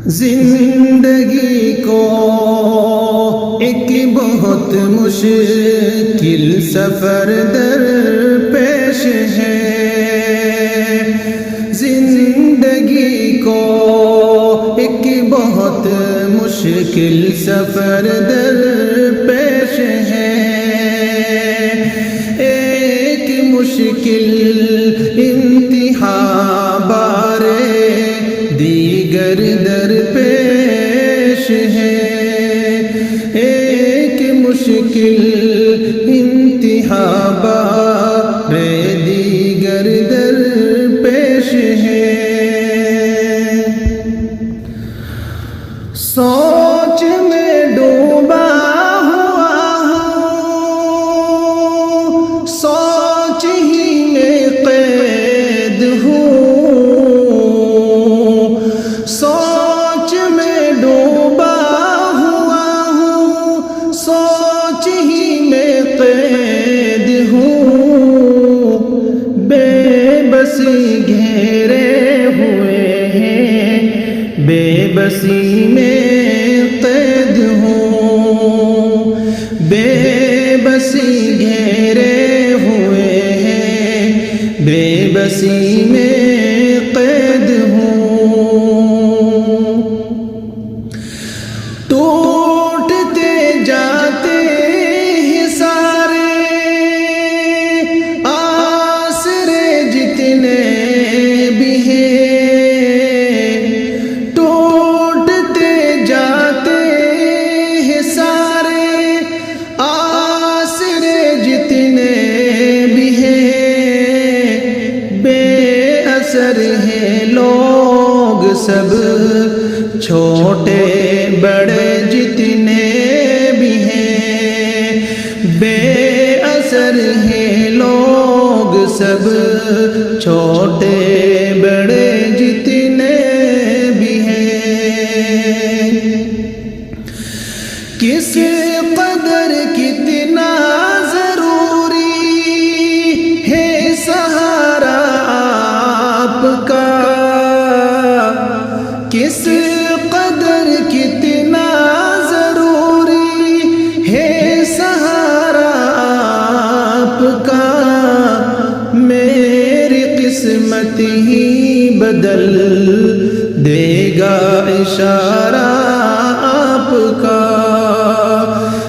زندگی کو ایک بہت مشکل سفر در پیش ہے، زندگی کو ایک بہت مشکل سفر در پیش ہے، ایک مشکل انتہا بارے دیگر در پیش ہے، ایک مشکل انتہا بارے دیگر در پیش ہے۔ سوچ میں ڈوبا ہوا ہوں، سوچ ہی میں قید ہوں، سوچ میں ڈوبا ہوا ہوں، سوچ ہی میں قید ہوں، بے بسی گھیرے ہوئے ہیں، بے بسی میں قید ہوں، بے بسی گھیرے ہوئے ہیں، بے بسی میں قید ہوں، ٹوٹتے جاتے ہیں سارے آسرے جتنے بھی ہیں، ٹوٹتے جاتے ہیں سارے آسرے جتنے بھی ہیں، بے اثر ہیں لوگ سب چھوٹے بڑے جتنے بھی ہیں، بے اثر ہیں لوگ سب چھوٹے بڑے جتنے بھی ہیں، کس قدر کتنا ضروری ہے سہارا آپ کا، کس قدر کتنا ضروری ہے سہارا آپ کا، میری قسمت ہی بدل دے گا اشارہ آپ کا،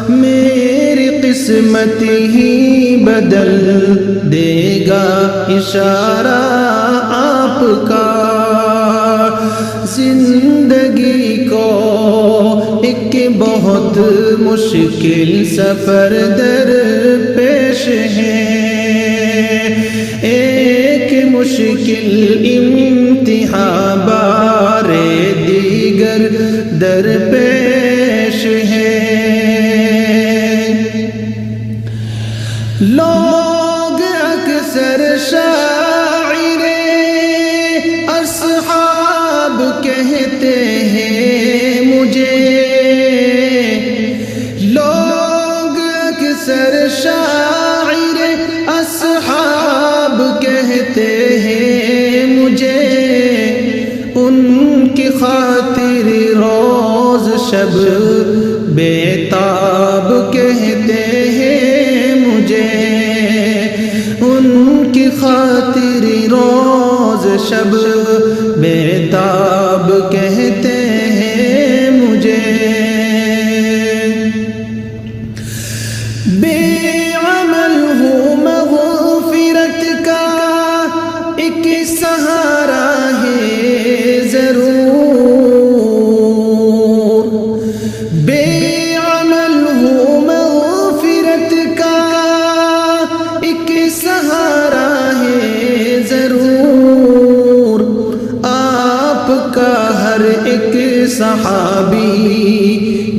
میری قسمت ہی بدل دے گا اشارہ آپ کا، زندگی کو ایک بہت مشکل سفر در پیش ہے، ایک مشکل انتہا بارے دیگر در پیش ہے، لوگ اکثر شاعر اصحاب کہتے ہیں مجھے، لوگ اکثر شاعر اصحاب کہتے ہیں مجھے، ان کی خاطر روز شب بیتاب کہتے ہیں مجھے، ان کی خاطر روز شب بیتاب کہتے ہیں مجھے، بے عمل ہوں مغفرت کا ایک سہارا ہے ضرور، بے عمل ہوں مغفرت کا ایک سہارا ہے ضرور، آپ کا ہر ایک صحابی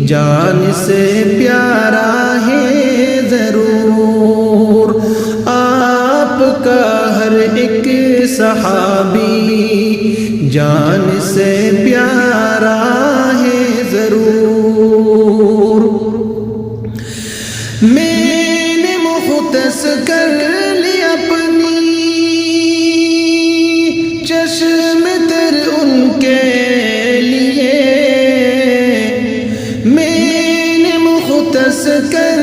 جان سے پیارا ہے ضرور، آپ کا ہر ایک صحابی جان سے پیارا ہے ضرور، میں نے مختص کر لی اپنی چشم تر ان کے لیے مختص کر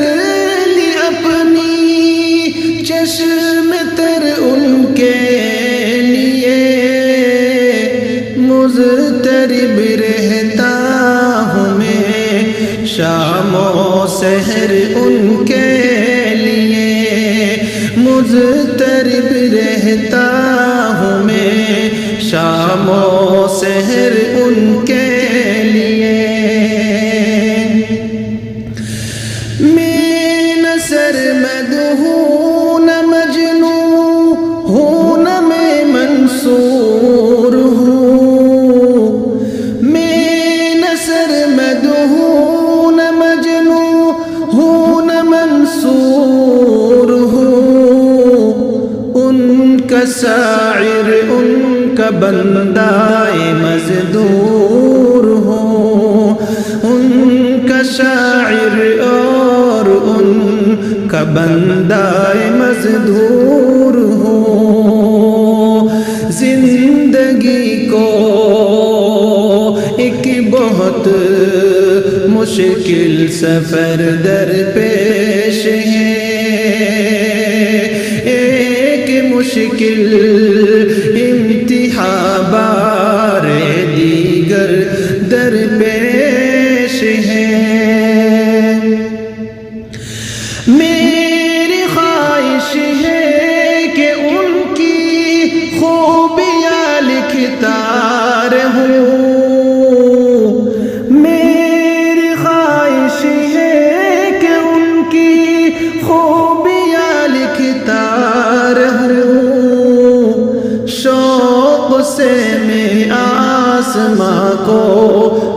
لی اپنی چشم تر ان کے لیے، مضطرب رہتا ہوں میں شام و سحر ان کے لیے، مضطرب رہتا ہوں میں شام و سحر ان کے لیے۔ میں نہ سرمد ہوں نہ مجنوں ہوں نہ میں منصور ہوں، میں نہ سرمد ہوں نہ مجنوں ہوں نہ منصور ہوں، ان کا شاعر ان کا بندہ مزدور ہوں، ان کا شاعر اور ان کا بندہ مزدور ہوں۔ زندگی کو ایک بہت مشکل سفر درپیش ہے، ایک مشکل امتحان بار دیگر درپیش ہے۔ میری خواہش ہے کہ ان کی خوبیاں لکھتا رہوں، میری خواہش ہے کہ ان کی خوبیاں لکھتا رہوں، شوق سے میں آسماں کو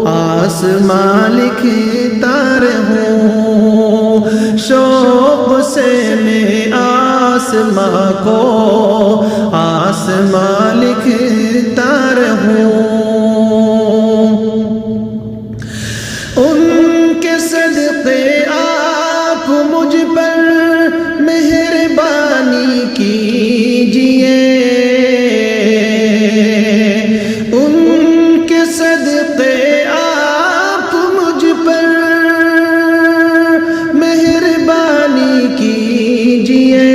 آسماں لکھتا رہوں، شوق سے میں آسماں کو آسماں لکھتا رہوں۔ ان کے صدقے آپ مجھ پر مہربانی کیجئے، ان کے صدقے آپ مجھ پر مہربانی کیجئے،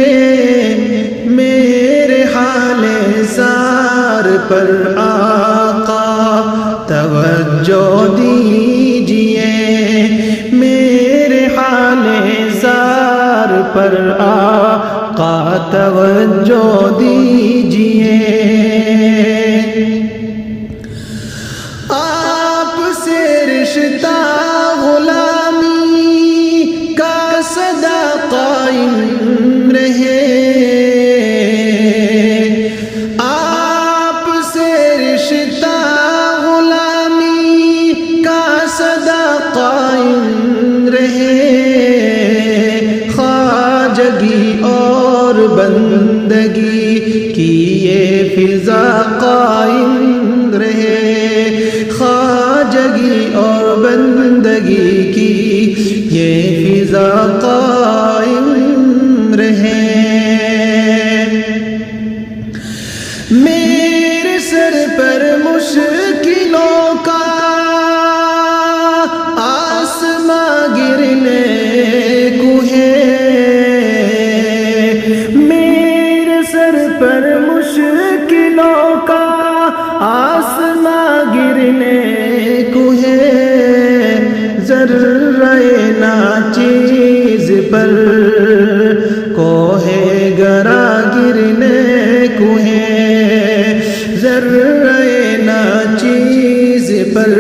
میرے حال زار پر آقا توجہ دیجئے، میرے حال زار پر آقا توجہ دیجئے۔ آپ سے رشتہ غلامی کا سدا قائم رہے، آپ سے رشتہ غلامی کا سدا قائم رہے، خواجگی اور بندگی کی یہ فضا قائم رہے، خواجگی اور بندگی کی یہ فضا قائم رہے۔ میرے سر پر مشکلوں کا آسماں گرنے کو ہے، میرے سر پر مشکلوں کا آسماں گرنے کو ہے، ذرہ ناچیز پر کوہ گرا گرنے کو ہے، ذرہ ناچیز پر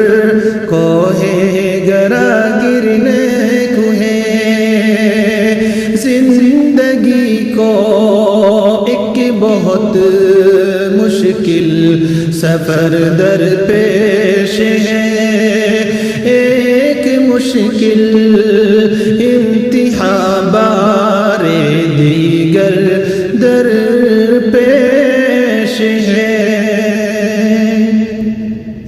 کوہ گرا گرنے کو ہے۔ زندگی کو ایک بہت مشکل سفر درپیش ہے، ایک مشکل